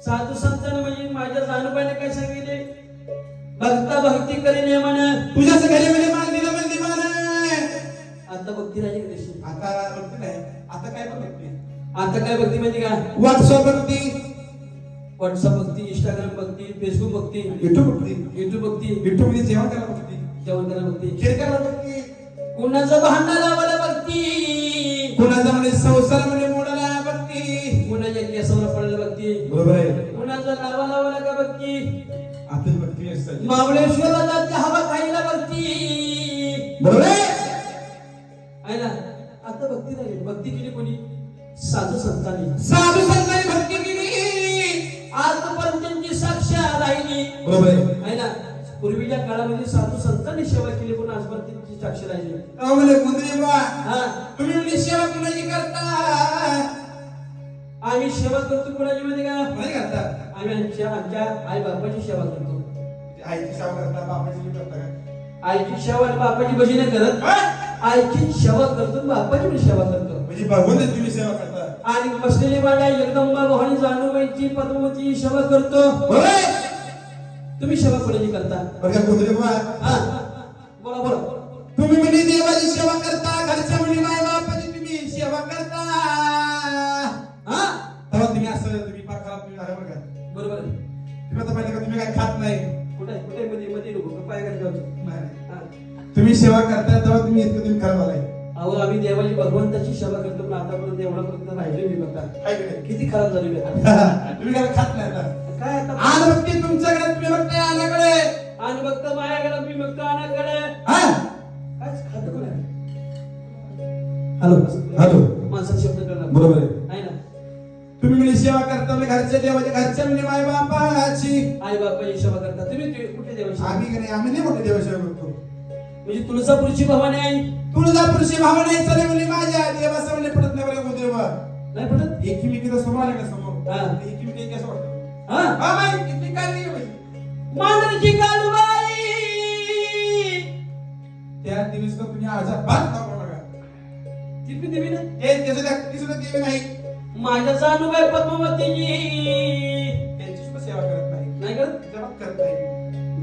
साधू संतांना म्हणजे माझ्या जानबाईने काय सांगितले? भक्ता भक्ती करी नेमाने तुझ्याच घरी म्हणे मान दिला म्हणजे मान. आता भक्ती राहिली का तशी? आता भक्ती नाही, आता काय पण भक्ती. आता काय भक्ती माहिती का? व्हॉट्सअप भक्ती, व्हॉट्सअप भक्ती, इंस्टाग्राम भक्ती, फेसबुक भक्ती, युट्यूब भक्ती, युट्यूब भक्ती, युट्यूब मध्ये जेवण करायला भक्ती, जेवण करायला भक्ती, खीर करायला भक्ती, कुणाचं भांडण लावायला भक्ती, कुणाचा म्हणजे संसार म्हणजे मोडाला भक्ती, कुणाच्या केसावर पडायला भक्ती, बरोबर आहे. कुणाचं नावा लावायला का भक्ती, आपली भक्ती असते. महाबळेश्वरला हवा खायला भक्ती, बरोबर आहे. आहे ना? आता भक्ती नाही, भक्ती केली कोणी? साधू संतांनी. साधू संतांनी भक्ती केली, आजपर्यंत त्यांची साक्ष राहिली, बरोबर आहे. आहे ना? पूर्वीच्या काळामध्ये साधू संतांनी सेवा केली पण आजपर्यंत त्यांची साक्ष राहिली. म्हणजे कुंदरी बा हा, तुम्ही म्हणजे सेवा कुणाची करता? आम्ही सेवा करतो कोणाची माहिती का? नाही करता. आम्ही आमच्या आई बापाची सेवा करतो. आईची सेवा करता, बापाची सेवा करता का? आईची सेवा आणि बापाची कशी नाही करत? आईची सेवा करतो, बापाची पण सेवा करतो. म्हणजे भगवंत तुम्ही सेवा करता. आणि बसलेली माझ्या जगदंबा भवानी जानूबाईची पद्मावती सेवा करतो. होय. तुम्ही सेवा कोणाची करता? बघा कुंदरी बा, हा, बोला बोला. तुम्ही म्हणजे देवाची सेवा करता, घरच्या म्हणजे माय बापाची तुम्ही सेवा करता. हा, तेव्हा तुम्ही असं तुम्ही फार खराब तुम्ही झाला बघा. बरोबर आहे. तुम्ही आता माहिती का तुम्ही काय खात नाही. कुठे कुठे मध्ये मध्ये नको पाय करायचं. तुम्ही सेवा करता तेव्हा तुम्ही इतकं तुम्ही खराब आलाय. अहो आम्ही देवाची भगवंताची सेवा करतो पण आतापर्यंत एवढापर्यंत राहिलो मी बघा. काय करे? किती खराब झाली मी आता. तुम्ही काय खात नाही आता. काय आता? आज बघते तुमच्याकडे, तुम्ही बघताय आल्याकडे. आणि बघतो माझ्याकडे, मी बघतो आणाकडे. हा? कायच खात कोण आहे? Hello hello. माणसाचा शब्द करणार बरोबर आहे. आहे ना? तुम्ही म्हणजे सेवा करता म्हणजे घरच्या देवाच्या, घरच्या म्हणजे माय बापाची. आई बापाची सेवा करता. तुम्ही कुठे देवाची? आम्ही का नाही, आम्ही नाही मोठे देवा सेवा करतो. म्हणजे तुळजापूरची भवानी आई तुळजापूरची भावना नाही चालेल म्हणजे माझ्या देवाचं म्हणजे पडत नाही बरं देवा. नाही पडत? एकमेकीचा समोर आले का समोर? हा. एकमेकी कसं वाटतं? हा, हा बाई, किती काय नाही बाई. मांजरीची कालूबाई. त्या दिवस तुम्ही अजाबात खाऊ नका. ती पण देवी ना? हे ती सुद्धा देवी नाही. माझ्या जानूबाई पद्मावतीची त्यांची सुद्धा सेवा करत नाही. नाही करत? जबाब करत नाही.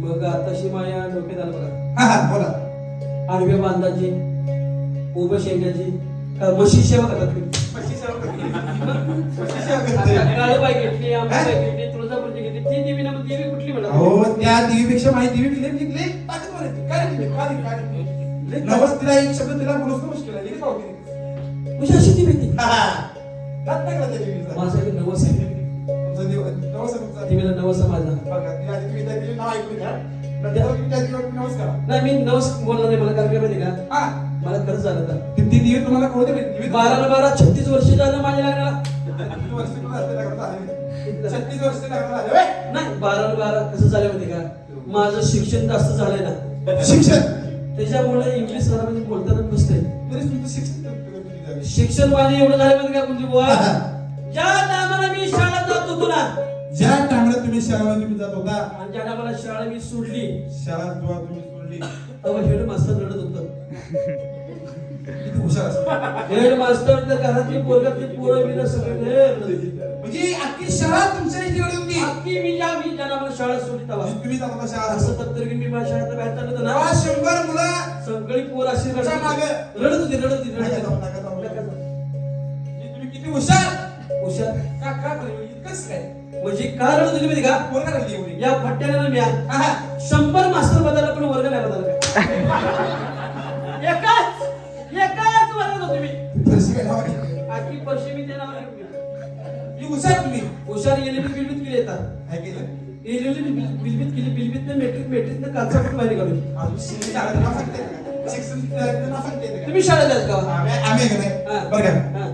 मग आताशी माया डोक्यात आलं बघा. हा हा बोला. आडव्या बांधाची, उभं शेंगाची, का म्हशी सेवा करतात तुम्ही? म्हशी सेवा करते. म्हशी सेवा करते. काळूबाई घेतली, आंबाबाई घेतली, तुळजापूरची घेतली. ती देवी ना? मग देवी कुठली म्हणा? हो त्या देवीपेक्षा माहिती देवी दिली जिंकली. ताकद बोलायची. काय दिली? काय दिली? काय दिली? नवस तिला एक शब्द तिला बोलूच मुश्किल आहे. लगेच पावती. म्हणजे अशी ती भीती. हा हा. हात नाही करत त्या देवीचा. माझा एक नवस आहे. तुमचा देव नवस आहे तुमचा. देवीला नवस आहे माझा. बघा ती आधी तुम्ही त्या देवीचं नाव ऐकून घ्या. नंतर तुम्ही त्या देवीला नवस करा. नाही मी नवस बोलणार नाही. मला काय माहिती का? हा. मला खरंच झालं तर ती देवी तुम्हाला कळू दे. देवी 12 36 वर्ष झालं माझ्या लग्नाला. 36 वर्ष तुला असते लग्नाला झाले. 36 वर्ष लग्नाला झाले. होय? नाही 12 कसं झालं माहिती का? माझं शिक्षण जास्त झालंय ना, शिक्षण. त्याच्यामुळे इंग्लिश मध्ये बोलताना नसते. तरी तुमचं शिक्षण किती झालं? शिक्षण माझं एवढं झालं माहिती का म्हणजे बुवा, ज्या टायमाला मी शाळेत जात होतो ना, ज्या टाइमला तुम्ही शाळेला तुम्ही जात होता, आणि ज्या टायमाला शाळा मी सोडली, शाळा जेव्हा तुम्ही सोडली, तेव्हा हेड मास्तर रडत होतं. किती हुशार असता. हेड मास्तर तर घरातली पोरं बिरं सगळे म्हणजे अख्खी शाळा तुमच्या इथे एवढी होती. अख्खी मी ज्या टायमाला शाळा सोडली तेव्हा म्हणजे तुम्ही जात होता शाळा. असं तर मी माझ्या शाळेत बाहेर चालत होतो ना, तेव्हा 100 मुलं सगळी पोर अशी रडत त्याच्या मागे. होती. नका जाऊ, नका जाऊ. म्हणजे तुम्ही किती हुशार. हुशार का का बरं? इतकंच काय? म्हणजे काय रडत होती माहिती का? पोरं का रडली एवढी? या फट्ट्याला मी हा, हा. 100 मास्तर बदलला पण वर्ग नाही बदलला. एकाच वर्गात होतो मी. फरशी काय लावायची? आखी वर्षी मी त्या नावाने ठेवली. ही हुशार तुम्ही. हुशार बिलबित केली येतात. काय केलं? बिलबित केली, बिलबित मेट्रिक काचा पण बाहेर काढून. अजून शिक्षण शाळेत नाव सांगते का? शिक्षण नाव सांगते का? तुम्ही शाळेत जात का? आम्ही का नाही? हा. बरं का? हा.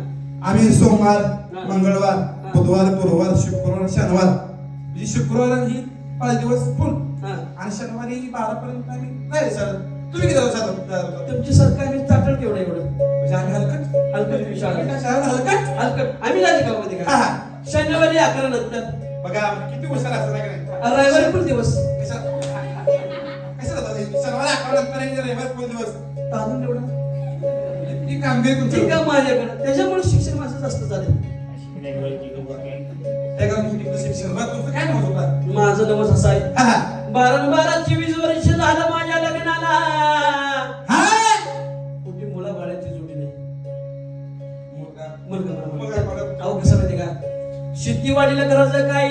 आम्ही सोमवार, हा. मंगळवार, हा. बुधवार, गुरुवार, शुक्रवार, शनिवार, म्हणजे शुक्रवार ही 5 दिवस फुल हा. आणि शनिवारी 12 पर्यंत आम्ही नाही शाळेत. तुम्ही किती जाता? तुमची सरकार मी ताटळ तेवढं एवढं म्हणजे आम्ही हलकट. हलकट तुम्ही शाळा शाळेत हलकट. हलकट आम्ही जाते का मध्ये हा, का? हा. शनिवारी 11 नंतर, बघा किती हुशार असतं नाही का नाही? रविवारी पण दिवस कसं जातात? शनिवारी 11 नंतर आणि रविवारी फुल दिवस. तांदूळ एवढं इतकी कामगिरी तुमची. ठीक आहे माझ्याकडे. त्याच्यामुळे शिक्षण माझं जास्त झालं. त्या का मोठी शिक्षण बरं तुमचं काय नवस होता माझं नवस असं आहे, हा 12-24 वर्ष झालं माझ्या लग्नाला, हा कुठे मुला बाळाची जोडी नाही. मुलगा मुलगा अहो कसं माहिती का, शेतीवाडीला करायचं काय,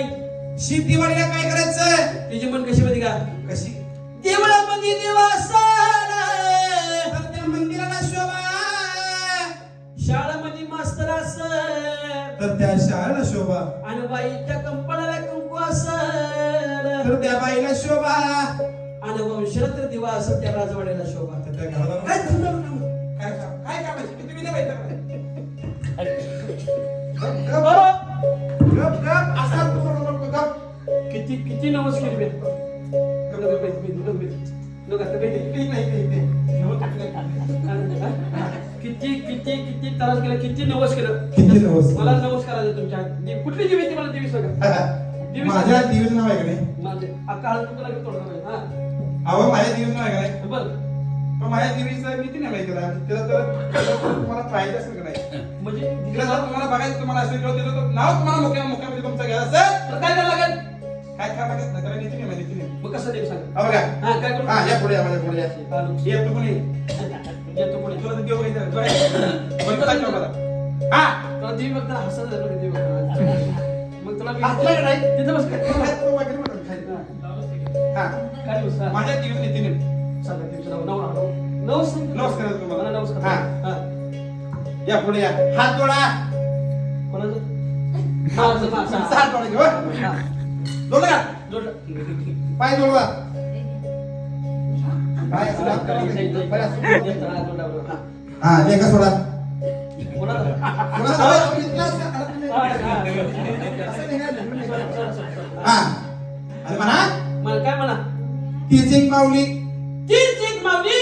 शेतीवाडीला काय करायचं तिची मन कशी माहिती का, कशी देवळामध्ये देवासाला, तर त्या मंदिराला शोभा शाळामध्ये मास्तर असं, तर त्या शाळेला शोभा आणि बाईच्या कंपनाला कुंकू असं, तर त्या बाईला शोभा आणि वंशाला तर दिवा असं त्या राजवाड्याला शोभा. तर त्या घराला काय तुझं नाव? काय काय कामाची किती विना बाई गप गप असा तू गप किती किती नवस केली बे. किती किती किती त्रास केला, किती नवस केलं. किती नवस? मला नवस करायचं तुमच्या कुठली देवी ती मला देवी सांगा. माझ्या देवीचं नाव आहे का नाही माझे काळ तुला तोडणार. हा अहो माझ्या देवीचं नाव आहे का नाही बरं पण माझ्या देवीचं किती नाही माहिती त्याला तर तुम्हाला पाहिजे असेल का नाही म्हणजे तिकडे जर तुम्हाला बघायचं तुम्हाला असेल किंवा तिथं तर नाव तुम्हाला मुख्यमंत्री तुमचं घ्यायचं असेल तर काय करावं लागेल, काय काय लागत नाही त्याला नीती नाही माहिती नाही मग कसं देव सांगा. हो का हा काय करू, हा या पुढे या माझ्या पुढे या ये तू कोणी येतो पुढे. तुला तर देव काही हा तुला देवी बघता हसत झालं देवी बघता. मग तुला हसलं का नाही? तिथं बस काय हा काय बस. हा माझ्या देवीचं नीती नाही सांगा तुमचं नाव. नवस नमस्कार तुम्हाला. मला नमस्कार. हा. हा या पुढे या हात जोडा कोणाचं माझं माझं. हात जोडा घेऊ हा जोडला का जोडलं. पाय जोडला पाय जोडा. पाय जोडा. हा. हा लेखा सोडा कोणाला? हा आणि म्हणा मला काय म्हणा, तीच एक माऊली तीच एक माऊली,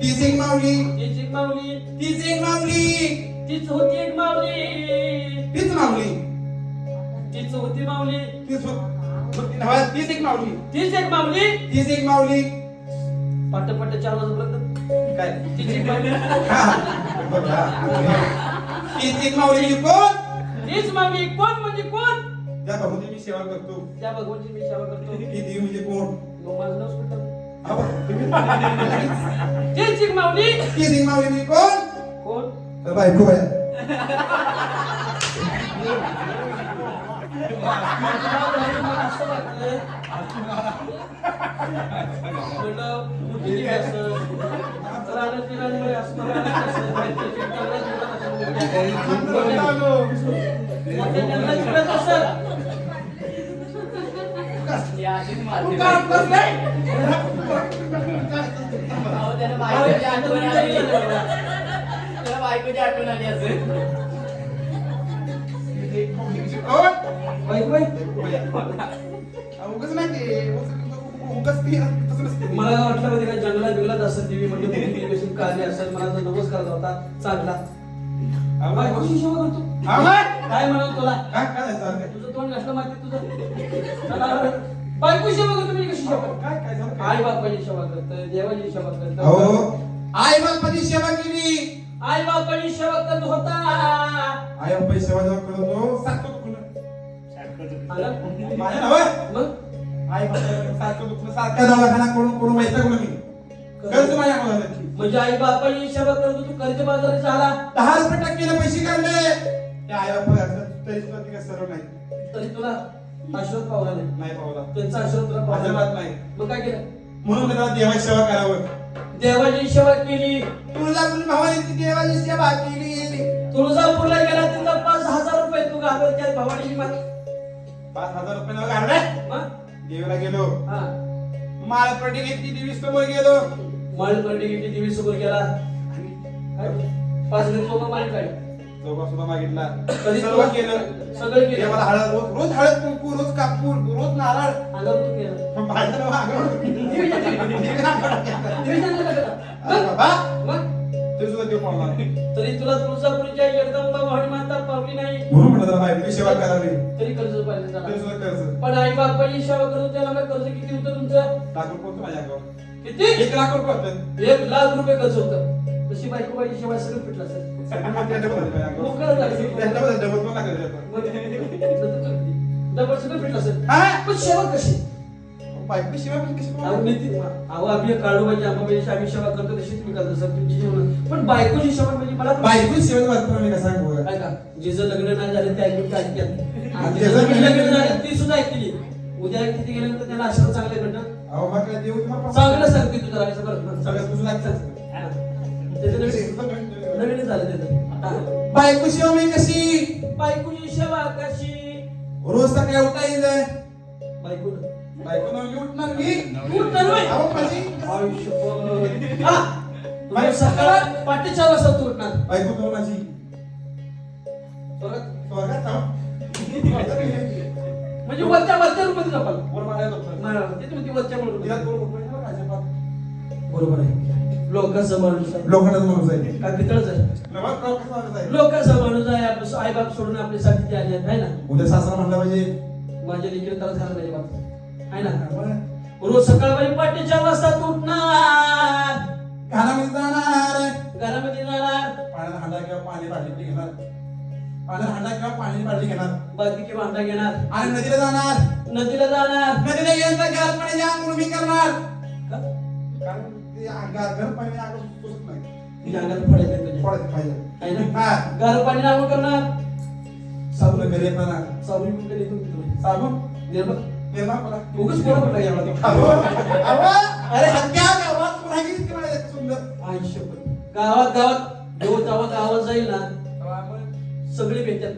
तीच एक माऊली तीच एक माऊली, तीच एक माऊली तीच होती एक माऊली, तीच माऊली तीच होती माऊली, तीच तीच एक माऊली तीच एक माऊली. तीच एक माऊली पट 4 वाजेपर्यंत काय तीच एक माऊली. तीच एक माऊली म्हणजे कोण तीच माऊली कोण म्हणजे कोण, त्या भगवंताची मी सेवा करतो त्या भगवानची मी सेवा करतो. ती देव म्हणजे कोण मग माझं नाव सुटलं. अहो, तीच एक माऊली तीच एक माऊली म्हणजे कोण कोण, तर बायको बाया असं वाटलं म्हणलं मोठी देवी असं रानात रानमुळे असं मोठ्या जंगलात फिरत असत. बायकोची आठवण आली असेल. उगाच नाही ते उगाच ती तसं नसते मला वाटलं होतं का जंगलात बिंगलात असत देवी म्हणजे मोठी देवी अशी काळजी असेल. मला तर नवस करायचा होता चांगला. बायकोची सेवा करतो. काय म्हणाल तुला, काय काय झालं तुझं तोंड नसलं माहिती तुझं. बायको सेवा करतो म्हणजे कशी सेवा, काय काय झालं आई बापाची सेवा करत, देवाची सेवा करत, अहो आई बापाची सेवा केली आई बापाची सेवा करत होता. आई बापाची सेवा जेव्हा करतो सारखं आलं? माझ्या नाव मग आई बापाला सारखं दुखणं सारखा दवाखाना करून वैतागलो मी कर्ज माझ्या मुलाला म्हणजे आई बापाची सेवा करत होतो, कर्ज बाजारी झाला 10 रुपये टक्केला पैसे काढले त्या आई बापा तरी सुद्धा ती काय सरळ नाही तरी तुला आशीर्वाद पावला नाही. नाही पावला त्यांचा आशीर्वाद तुला पावला अजिबात नाही मग काय केलं, म्हणून मी त्याला देवाची सेवा करावं देवाची सेवा केली. तुळजापूर भावाने ती देवाची सेवा केली तुळजापूरला गेला तिथं 5,000 रुपये तू घालत त्या भावाची किंमत. 5,000 रुपये नाव काढले मग देवाला गेलो हा माळपट्टी घेतली देवी समोर गेलो माळी पडली गेली देवी समोर गेला. 5 दिवस माळी काढली. चौका सुद्धा मागितला कधी सर्व केलं सगळं केलं. देवाला हळद रोज रोज हळद कुंकू रोज कापूर रोज नारळ अंगावर तू केलं. माझं नाव अंगावर. देवी जाते. देवी जाते का तुला? अरे बाबा मग ते सुद्धा देव पावला तरी तुला तुळजापूरच्या जगदंबा भवानी माता पावली नाही म्हणून म्हणलं त्याला बायकोची सेवा करावी तरी कर्ज पाहिजे त्याला. तरी सुद्धा कर्ज पण आई बापाची सेवा करत त्याला मग कर्ज किती होतं तुमचं, लाख रुपये होतं माझ्या अंगावर किती, 1 लाख रुपये होतं 1 लाख रुपये कर्ज होतं. तशी बायको पाहिजे शिवाय सगळं फिटलं असेल डबल मोकळं झालं पण लागेल डबल सगळं फिटलं असेल हा? पण सेवा कशी बायको शिवाय पण कशी अहो, मी ती- अहो, आम्ही काढू पाहिजे आम्ही सेवा करतो तशी तुम्ही करता सर तुमची जेवण पण बायकोची सेवा म्हणजे मला बायको शिवाय वाचतो मी कसा बोला काय का जिचं लग्न नाही झालं ते ऐकून काय आणि ज्याचं ज्याचं लग्न झालं ती सुद्धा ऐकली उद्या तिथे गेल्यानंतर त्याला आशीर्वाद चांगले भेटणार अहो मग काय देऊ तुम्हाला चांगलं सांगते तू जरा असं बरं सगळं तुझं लागतं त्याचं नवीन झालं त्याचं बायको शिवाय मी कशी बायकोची सेवा कशी रोज सकाळी उठायचं बायको बायको नवली उठणार मी तू ठरवय अहो माझी आयुष्य हा सकाळ पाठी 4 वाजता तू उठणार बायको तो माझी स्वर्गात? स्वर्गात जाऊ. म्हणजे वरच्या रूपात जापाल वर मारायला होतं. ते तुम्ही वरच्या तिला म्हणून दोन रुपये दिले अजिबात. बरोबर आहे लोकांचा माणूस आहे लोखंडाचा माणूस आहे काय पितळच आहे लोकांचा माणूस आहे. लोकांचा माणूस आहे आपलं आई बाप सोडून आपल्यासाठी ते आले आहेत, आहे ना उद्या सासरा म्हणला पाहिजे माझ्या लेकीला त्रास झाला पाहिजे बाप आहे ना मग रोज सकाळी पाठी 4 वाजता तू उठणार घरामध्ये जाणार घरामध्ये जाणार पाण्यात हांडा किंवा पाणी बाटली घेणार पाण्यात हांडा किंवा पाणी बाटली घेणार बादली किंवा अंडा घेणार आणि नदीला जाणार नदीला जाणार नदीला गेल्यानंतर गार पाण्याची आंघोळ मी करणार का? कारण ते गरम पाणी अंगात पुसत नाही तुझ्या अंगाला पडायचं आहे तुझ्या. पडायचं पाहिजे आहे ना हा गार पाणी आंघोळ करणार साबण घरी येताना सावली कुठे येतो मित्र साबण निर्मळ निर्मा पडा उगाच पोरं पडला याला तो. अरे हत्या गावात पुन्हा गेली की मला सुंदर आयुष्य गावात गावात जाईल ना सगळी भेटतात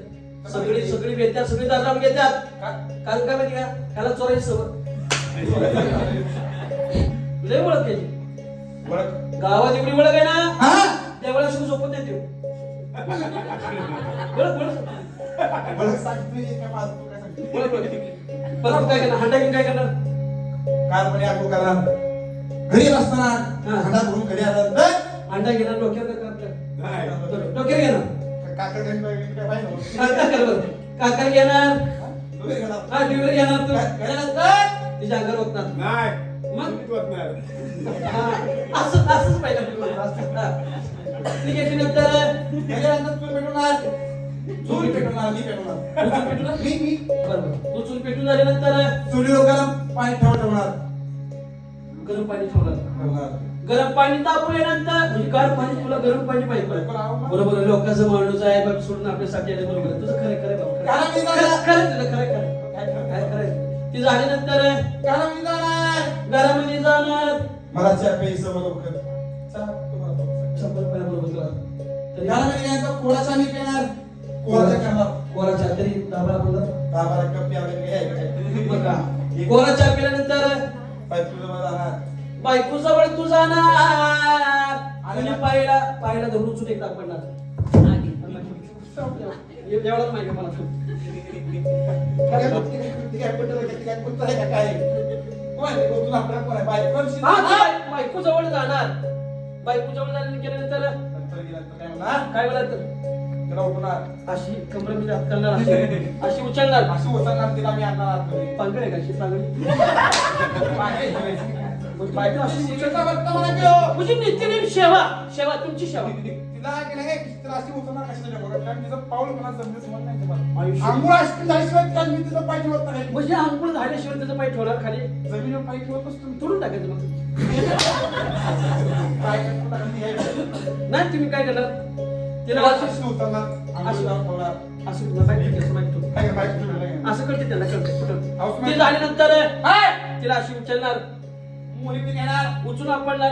सगळी भेटतात सगळी दारावर घेतात कारण काय माहिती का त्याला चोरायची सवय लय ओळख केली गावात एवढी ओळख आहे ना हा त्या वेळेला शिकू झोपत नाही ते मला सांगतोय का माझं तू काय सांगते परत काय करणार हंडा घेऊन काय करणार काल म्हणे आंघोळ करणार घरी असताना हांडा भरून घरी आल्यानंतर अंडा घेणार डोक्यावर काय करणार डोक्यावर घेणार काका घरी काय पाहिजे काका घेणार तू घरी गेला. हा टीव्हीवर घेणार तू त्यानंतर तिच्या अंगावर होतात मग असंच पाहिजे आपल्याला. ठीक आहे नंतर गेल्यानंतर चूल पेटवणार चूल पेटवणार मी पेटवणार तू चूल पेटून मी बरोबर तू चूल पेटून झाल्यानंतर चुलीवर गरम पाणी ठेवणार गरम पाणी ठेवणार गरम पाणी तापवल्यानंतर म्हणजे गार पाणी तुला गरम पाणी पाहिजे बरोबर आहे. लोकांचं माणूस आहे बाबा सोडून आपल्यासाठी आले बरोबर आहे. तुझं खरं बाबा खरं तुझं खरं ती झाल्यानंतर घरामध्ये जाणार मला चहा प्यायचं बरोबर चहा तुम्हाला 100 रुपयाबरोबर तुला तरी घरामध्ये यायचं कोणाचा मी पेणार कोणाचा करणार कोराच्या तरी 10-12 बाबा कप प्यावे बघा कोराच्या पिल्यानंतर जाणार बायको जवळ तू जाणार आणि पायला धरून चूल एक पडणार एवढंच माहिती मला तू बायको जवळ जाणार बायको जवळ गेल्यानंतर काय बोलायचं अशी कमरेमध्ये हात करणार अशी उचलणार पांगळ आहे का अशी बायको अशी उचलणार म्हणजे नित्यनेम सेवा तुमची सेवा म्हणजे अंकुळ झाल्याशिवाय त्याचं पाय ठेवणार खाली जमिनीवर पाय ठेवत असतो तोडून टाकायचं मग नाही तुम्ही काय करणार तिला असं करते त्याला कळते ते झाल्यानंतर तिला अशी उचलणार मुलीने घेणार उचलून आपडणार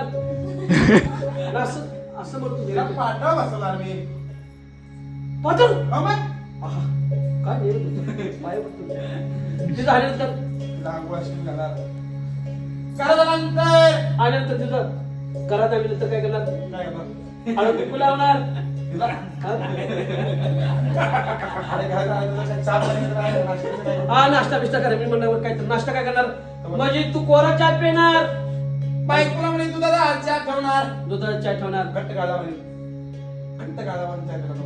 असं म्हणतो पाठव बसणार मी पाठव मग काय पाय बघतो ते झाल्यानंतर आल्यानंतर तिथं घरात आल्यानंतर काय करणार हळद कुंकू लावणार हा नाश्ता बिस्टा करा मी म्हणल्यावर काय तर नाश्ता काय करणार म्हणजे तू कोरा चहा पिणार बायकोला म्हणे दुधाला चहा ठेवणार दुधाचा चहा ठेवणार घट्ट गाळा म्हणे घट्ट गाळा म्हणे चहा ठेवणार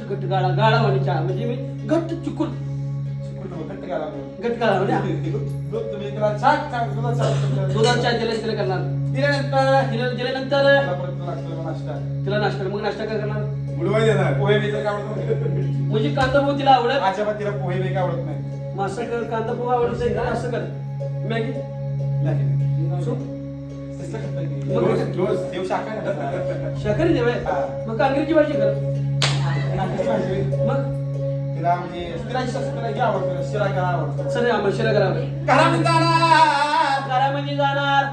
घट्ट गाळा म्हणे चहा म्हणजे मी घट्ट चुकून घट्ट गाळा म्हणे घट्ट गाळा म्हणे दूध तुम्ही त्याला छान दुधाचा दुधाचा चहा दिला करणार दिल्यानंतर मला परत लागतो नाश्ता. तिला नाश्ता, मग नाश्ता काय करणार? बुडवाय देणार. पोहे बी तर आवडत नाही. म्हणजे कांदा पोहा तिला आवडत, अजिबात तिला पोहे बी आवडत नाही. मग असं कर, कांदा पोहा आवडत नाही का असं कर, मॅगी सूप रोज रोज देव शाकाहारी. शाकाहारी देवाय, हा. मग कांगरीची भाजी कर, मग तिला म्हणजे तिला हे आवडतं, शिरा करा आवडतं. सर आम्हाला शिरा करा, घरामध्ये जाणार, घरामध्ये जाणार,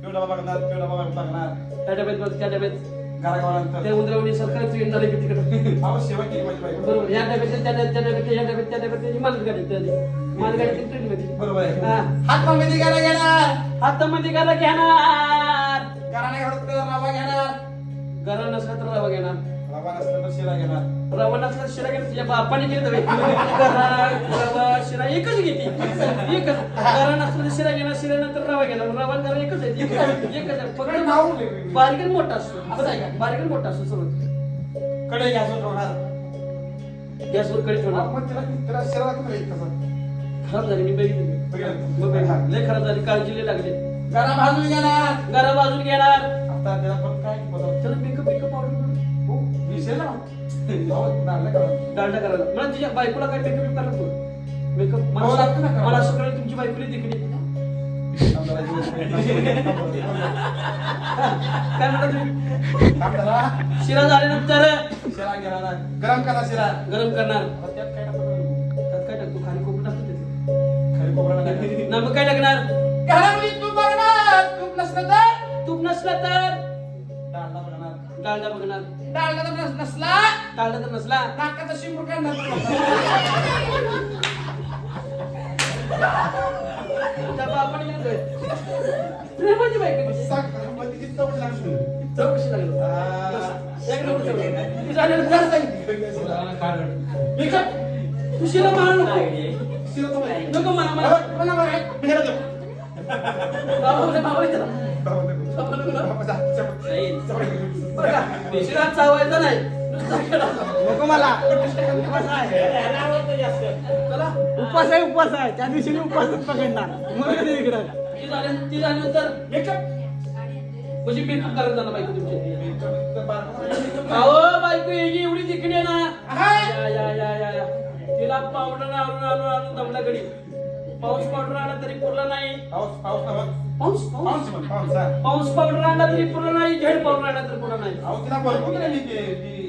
तो डबा बघणार, तो डबा बघणार, त्या डब्यात बघ, त्या डब्यात घरागावानंतर त्या उंदरावणी सरकारी ट्रेन झाली की तिकडे अहो सेवा केली माझी बायको. बरोबर, या डब्यात त्या डब्यात, त्या डब्यात, या डब्यात, त्या डब्यात त्याची मालगाडी ट्रेन मध्ये बरोबर आहे. हा. हातामध्ये गाणं घेणार, हातामध्ये गाला घेणार, गाणं नाही आवडत तर रवा घेणार, गरा नसला तर रवा घेणार, रवा नसलं तर शिरा घेणार. रवा नसला शिरा घेणार, तुझ्या बापाने केलं तर गरा रवा शिरा एकच घेते, एकच. गरा नसला तर शिरा घेणार, शिरा नंतर रवा घेणार, रवा गरा एकच आहे, एकच आहे. फक्त नाव वेगवेगळे. बारीक आणि मोठा असतो, असं आहे का? बारीक आणि मोठा असतो सर्व. कडे गॅसवर ठेवणार. गॅसवर कडी ठेवणार. मग तिला शिरा लागतो ना एक तसा. खराब झाली, मी बघितली. मग बघितली. लय खराब झाली, काळजी लय लागली. गरा भाजून घेणार. गरा बाजून घेणार, आता त्याला पण काय बदल? त्याला मेकअप पावडर हो, विषय ना. हो, चाललं का? डालडा करायला. मला तुझ्या बायकोला काय मेकअप करायला तू? मेकअप हो, लागतं ना करायला. मला असं कळलं तुमची बायकोली तिकडे. काय म्हणता तुम्ही? थांब जरा. शिरा झाल्यानंतर शिरा घेणार. गरम करा शिरा. गरम करणार. आता त्यात काय टाकणार? त्यात काय टाकतो? खाली कोकण टाकतो त्याचे. खरी खोबरं टाकायचं. ना मग काय टाकणार? घरामध्ये तूप बघणार. तूप नसलं तर तूप नसला तर डालडा बघणार. डालडा बघणार. डालडा तर नसला डालडा तर नसला नाकाचा शिंपूर काढणार. त्या बापाने घेतोय. प्रेमाची बायको कशी? मग तिची चव लागली. चव कशी लागली? बस. एक नंबर चव लागली. ती झाल्यानंतर मेकअप. तू शिरा म्हणा नको. नको म्हणा. बाबा त्याला. बरं का? शिरा चावायचा नाही. नुसता खेळा. नको मला उपवास आहे चला. उपवास आहे उपवास आहे त्या दिवशी मी उपवासच पकडणार मग कधी इकडं ती झाल्यानंतर मेकअप. म्हणजे मेकअप करायला जाणार बायको तुमची. अहो बायको याची एवढी दिखणी आहे ना. या. तिला पावडर आणून दमला गडी. पाऊस पावडर आणला तरी पुरला नाही. पाऊस पावडर आणला तरी पुरला नाही. झेड पावडर आणला तरी पुरला नाही.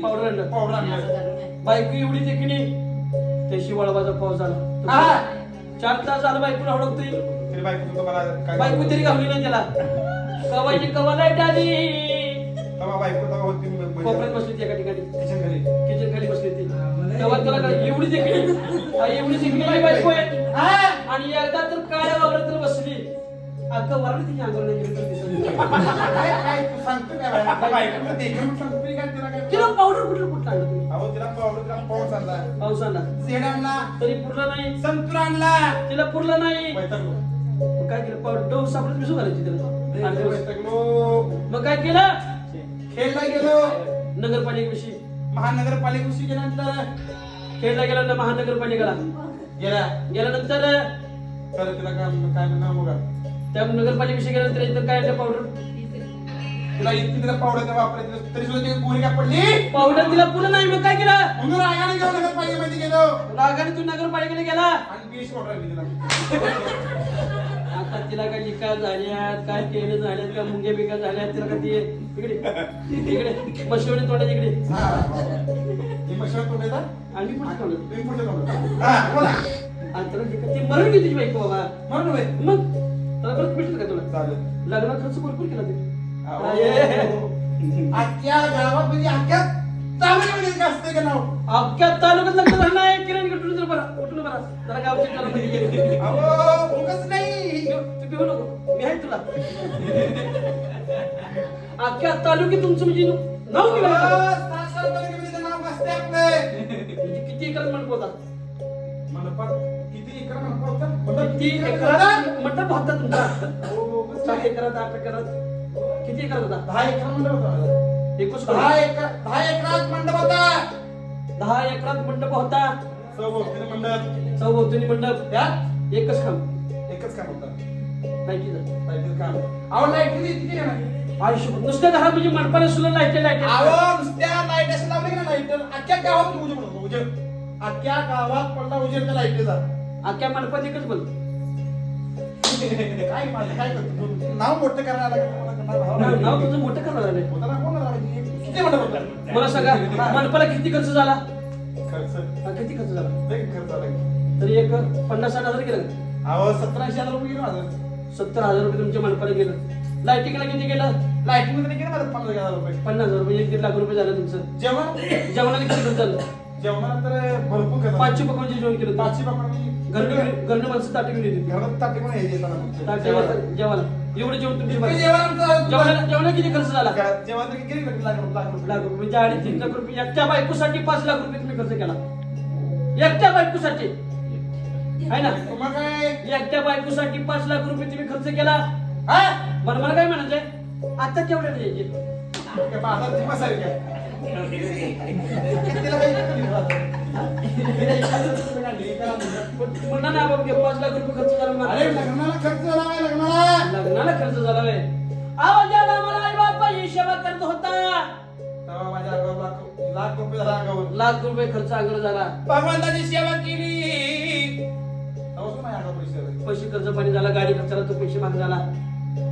पावडर आणला. बायको एवढी देखणी. त्याशी वळवाचा पाऊस झाला. 4 तास झाला बायकोला हडकतोय. बायको तरी घावली नाही त्याला. कवाची कवा लाईट आली. कोपऱ्यात बसली ती एका ठिकाणी. किचन खाली बसली ती. तेव्हा त्याला काय एवढी देखणी बायको आहे. आणि एकदा तर काळ्या वावरात तर बसली. अक्का वरली तिच्या अंगावर नाही गेली तर दिसत. तिला पावडर कुठलं आणलं तुम्ही? पाऊस आणला तरी पुरला नाही. संतूर आणला. तिला पुरला नाही. मग काय केलं? पावडर डोस सापडत मिसू घालायची त्याला. आणि मग काय केलं? खेळला गेलो. नगरपालिकेविषयी महानगरपालिकेशी गेल्यानंतर खेळला गेला ना. महानगरपालिकेला गेल्यानंतर तर तिला काय म्हणणार बघा. त्या नगरपालिकेविषयी गेल्यानंतर इथं काय आणलं? पावडर. तुला इतकी तिला पावडर वापरायची तरी सुद्धा ती गोळी काय पडली. पावडर तिला पुरलं नाही. मग काय केलं? म्हणून रागाने घेऊन नगरपालिकेमध्ये गेलो. रागाने तू नगरपालिकेला गेला. आणि 20 पावडर आणली तिला. आता तिला काय लिका झाल्यात, काय केले झाल्यात, काय मुंग्या बिका झाल्यात, तिला का ती इकडे मशिवणी तोंडाची इकडे. ही मशाल तोंड येतात. आणि पुढे तोंड. तुम्ही पुढच्या तोंडात. हा, बोला. आणि त्याला लिका ती मरण किती बायको बाबा. म्हणून होय. मग त्याला परत भेटेल का तुला? चालेल. लग्नात खर्च भरपूर केला ते. अख्ख्या गावात म्हणजे अख्ख्या तालुक्यामध्ये जास्त का नाव. अख्ख्या तालुक्यात लग्न झालं नाही. किरण कुठून तर बरा कुठून बरा जरा गावची तालुक्यात अहो उगाच नाही. तू पिऊ नको. मी आहे तुला. अख्ख्या तालुक्यात तुमचं म्हणजे नाव निघालं. सासर तालुक्यामध्ये नाव मस्त आहे आपलं. म्हणजे किती एकर मंडप होता? मंडपात किती एकर मंडप होता? किती एकरात मंडप होता तुमचा? हो, 7 एकरात 8 एकरात किती एकर होता? 10 एकर मंडप होता. 10 एकरात मंडप होता. 10 एकरात मंडप होता. सभोवतीने मंडप. चौभोवतीने मंडप. त्यात एकच खांब. एकच काम होता. लाईटीचं लाईटीचं काम अहो लाईट किती ना आयुष्य नुसत्या घरात म्हणजे मनपाला सुद्धा लाईट अहो नुसत्या लाईट असं लावली की ना लाईट अख्ख्या गावात उजेड पडतो उजेड अख्ख्या गावात पडला उजेड त्या लाईटीचा अख्ख्या मनपात एकच बोल काय पाहिजे काय करतो तू? नाव मोठं करायला लागलं नाव तुझं मोठं करणार आहे होताना कोण राहिलं? किती मोठं होतं? मला सांगा मनपाला किती खर्च झाला खर्च किती खर्च झाला लय खर्च आला. तरी एक 50-60 हजार गेलं का? अहो 17,000 रुपये गेलो माझं 70,000 रुपये तुमच्या मनपाला गेलं लाईटिंगला किती गेलं लाईटिंग मध्ये गेलं माझं 15,000 रुपये 50,000 रुपये 1-1.5 लाख रुपये झालं तुमचं जेवण जेवणाला किती खर्च झालं जेवणात तर भरपूर खर्च 500 पकवानचे जेवण केलं पाचशे बाबा घरनं माणसं ताटे घेऊन येते घरात ताटे पण यायचे ताटे जेवायला एवढं जेवण तुम्ही जेवण जेवणाला किती खर्च झाला जेवण तर किती लाख रुपये लाख रुपये म्हणजे 2.5-3 लाख रुपये एकट्या बायकोसाठी 5 लाख रुपये तुम्ही खर्च केला एकट्या बायकोसाठी आहे ना मग काय एकट्या बायकोसाठी 5 लाख रुपये तुम्ही खर्च केला हा बरं मला काय म्हणायचंय आता केवढ्या द्यायचे काय बाजाराची मसाली काय तिला म्हणा ना बाबा 5 लाख रुपये खर्च झाला अरे लग्नाला खर्च झाला आहे, लग्नाला लग्नाला खर्च झाला वे आवाज आला मला आई बापा ही सेवा करत होता तेव्हा माझ्या अंगावर लाख रुपये झाला अंगावर लाख रुपये खर्च अंगावर झाला भगवंताची सेवा केली तेव्हा माझ्या अंगावर पैसे आले. पैसे खर्च पाणी झाला गाडी खर्चाला तो पैसे माग झाला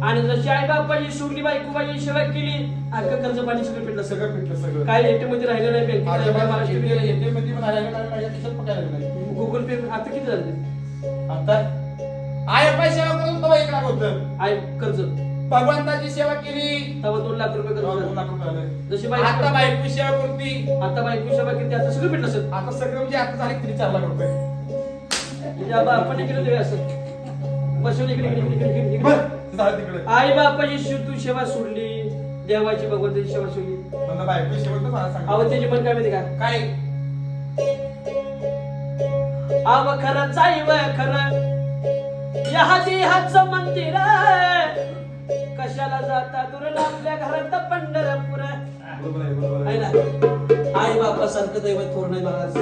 आणि जशी आई बापाची सोडली बायकोबाई सेवा केली अख्खं कर्ज पाणी सगळं पेटलं सगळं पिटलं सगळं काय एटीएम मध्ये राहिलं नाही बँकेत माझ्या राहिलं नाही, महाराष्ट्र बाबा गेलं येते मध्ये पण आल्या नाही माझ्या खिशात पकायला नाही गुगल पे आता किती झालं ते? आता आय पाय सेवा करून तेव्हा 1 लाख होतं आहे कर्ज भगवंताची सेवा केली तेव्हा 2 लाख रुपये कर्ज तेव्हा 2 झालं. लाख रुपये आले. जशी आता बायको बायको सेवा करती आता बायको सेवा केली आता सगळं पेटलं सर आता सगळं म्हणजे आता झाले किती 4 लाख रुपये म्हणजे आता आपण केलं ते असं बसून इकडे इकडे इकडे इकडे इकडे बरं झालं तिकडे आई बापाची तू सेवा सोडली देवाची भगवंताची सेवा सोडली मला बायको सेवा तर मला सांग अहो त्याची पण काय माहिती का काय आव खरंच आहे व खरं या देहाचं मंदिर कशाला जाता दूर आपल्या घरात पंढरपूर बरोबर आहे बरोबर आहे आहे ना आई बापा सारखं दैवत थोर नाही महाराज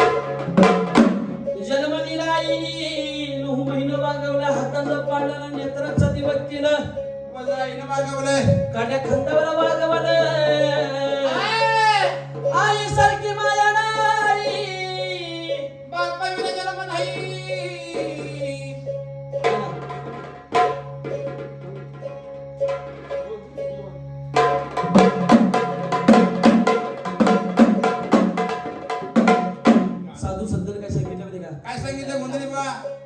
जन्म दिला आईनी 9 महिने वागवला हाताचं पाडलं नेत्राचं दिवस केलं माझं आईनं मागवलंय काट्या खांद्यावर वागवलं आई सारखी माया नाही बापा विना जन्म नाही साधू संतांनी काय सांगितलं माहिती का काय सांगितलं मंदिरी बा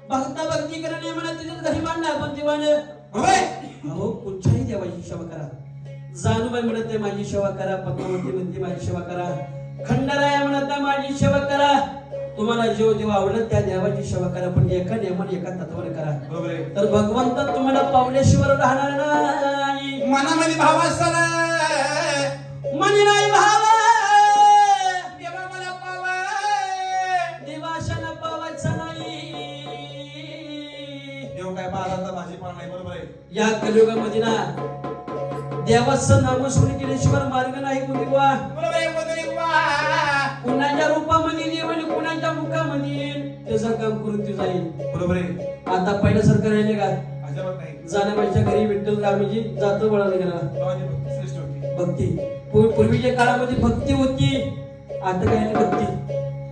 भक्ता भक्ती करणे म्हणा तुझ्याच घरी मांडा पण दिवाण अहो कुठच्याही देवाची सेवा करा जानुबाई म्हणत आहे माझी सेवा करा पद्मावती म्हणते माझी सेवा करा खंडराया म्हणत आहे माझी सेवा करा तुम्हाला जो देव आवडत त्या देवाची सेवा करा पण एका नियमाने एका तत्वाने करा बरोबर आहे तर भगवंत तुम्हाला पावल्याशिवाय राहणार नाही मनामध्ये भाव असताना मनी नाही भाव देवा मला पाव देवाशाला पावायचा नाही देव काय बाजाराचा भाजीपाला नाही बरोबर आहे या कलियुगामध्ये ना देवाचं नामस्मरण केल्याशिवाय मार्ग नाही कोणी बुवा बरोबर आहे मंदिरी बा कुणाच्या रूपामध्ये येईल आणि कुणाच्या मुखामध्ये येईल त्याचं काम करून ती जाईल बरोबर आहे आता पहिल्यासारखं राहिले का अजिबात नाही जाण्याबाईच्या घरी विठ्ठल रामजी जातो बळाला गेला देवाची भक्ती श्रेष्ठ होती भक्ती पूर्वीच्या काळामध्ये भक्ती होती आता काय नाही भक्ती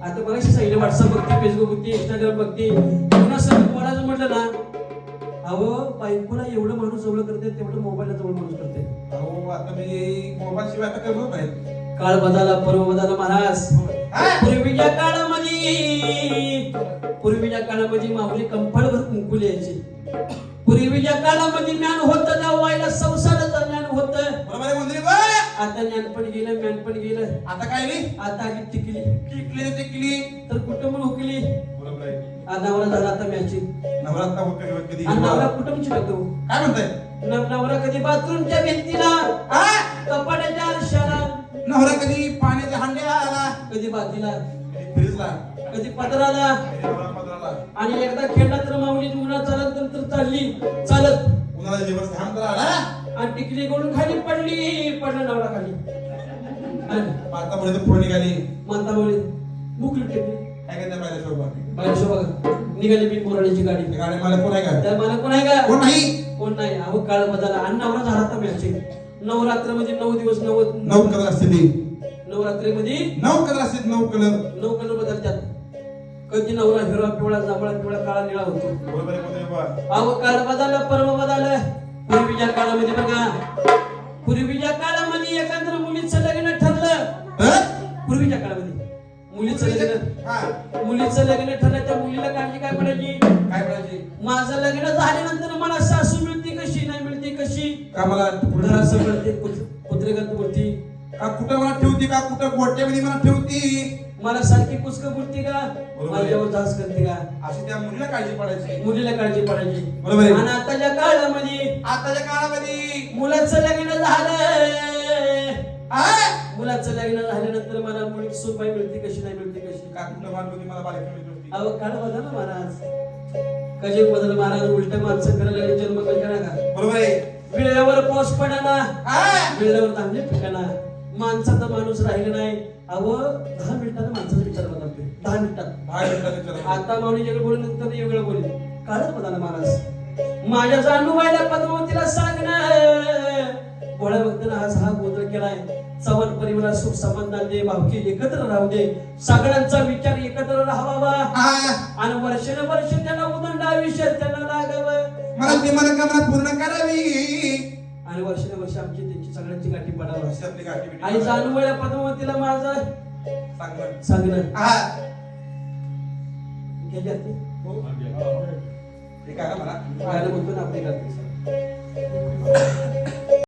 आता बघायची सांगितलं व्हॉट्सअप भक्ती फेसबुक भक्ती इंस्टाग्राम भक्ती पुन्हा सगळं बोलायचं म्हटलं ना अहो बायकोला एवढं माणूस जवळ करते तेवढं मोबाईलला जवळ माणूस करते अहो आता मी मोबाईल शिवाय आता करत नाही काळ बदलला पर्व बदलला महाराज हा? पूर्वीच्या काळामध्ये माऊली कंफळभर कुंकू लिहायची पूर्वीच्या काळामध्ये ज्ञान होतं जावायला संसाराचं ज्ञान होतं बरोबर आहे मंदिरी बा आता ज्ञान पण गेलं ज्ञान पण गेलं आता काय नाही आता आधी टिकली टिकली टिकली तर कुटुंब हुकली बरोबर आहे नवरा झाला आता मॅची नवरात्र होत कधी आणि नवरा कुटुंबची लागतो काय म्हणताय नवरा कधी बाथरूमच्या भिंतीला हा? कपाटाच्या आरशाला नवरा कधी पाण्याच्या हांड्याला आला कधी बातीला कधी फ्रीजला कधी पदराला कधी नवरा पदराला आणि एकदा खेळला तर माऊली उन्हा चालत नंतर चालली चालत उन्हाळा दिवस घाम तर आला आणि टिकली गळून खाली पडला नवरा खाली आणि आता पुढे तर फोन निघाली माता माऊली मुकली टिकली काय काय त्या पाहिजे शोभा बाहेर बघा निघाली मी पोराडीची गाडी गाडी मला कोण आहे का त्या मला कोण आहे का कोण नाही कोण नाही. अहो काळ बदलला आणि नवरा झाला तर मॅचिंग. नवरात्रमध्ये 9 दिवस 9 कलर असते. नवरात्रीमध्ये 9 कलर असते. 9 कलर 9 कलर बदलतात. कधी नवरा हिरवा पिवळा जांभळा पिवळा काळा निळा होतो. बरोबर आहे. अहो काळ बदलला पर्व बदललं. पूर्वीच्या काळामध्ये बघा, पूर्वीच्या काळामध्ये एखाद्या मुलीचं लग्न ठरलं. पूर्वीच्या काळामध्ये मुलीचं लग्न ठरलं, त्या मुलीला काळजी काय पडायची? माझं लग्न झाल्यानंतर मला सासू मिळते कशी, नाही मिळते कशी, का मला घरात मिळते कुत्रेगत बोलती का, कुठं मला ठेवती का, कुठं गोट्यामध्ये मला ठेवती, मला सारखी पुस्तक बोलते का, माझ्यावर जाच करते का, अशी त्या मुलीला काळजी पडायची. मुलीला काळजी पडायची. बरोबर आहे. आणि आताच्या काळामध्ये मुलाचं लग्न झालं. मुलाचं लग्न झाल्यानंतर मला मुली सुनबाई मिळते कशी, नाही मिळते कशी, का कुठं मानवती मला बारीक मिळते. अहो काळ बदल महाराज, कजे बदल महाराज. उलट माणसं करायला जन्म करा का. बरोबर आहे. वेळेवर पाऊस पडाना, वेळेवर धान्य पिकाना, माणसाचा माणूस राहिला नाही. अहो 10 मिनिटात माणसाचा विचार बदलतोय. 10 मिनिटात. आता माऊलीकडे बोलून नंतर वेगळं बोलले. काळच बदलला महाराज. माझ्या जाणूबाईला पद्मावतीला सांगणं, भोळ्या भक्तांना आज हा गोंधळ केलाय. चव्हाण परिवारात सुख समाधान दे, भावकी एकत्र राहू दे, सगळ्यांचा विचार एकत्र राहावा आणि वर्षानुवर्ष त्यांना उदंड आयुष्य त्यांना लागावं. मला ते मनोकामना पूर्ण करावी आणि वर्षानुवर्ष आमची त्यांची सगळ्यांची गाठी पडावी. आपली गाठी आणि जाणूबाईला पद्मावतीला माझं सांगणं. हे काय मला गाणं म्हणतो ना आपली गाठी.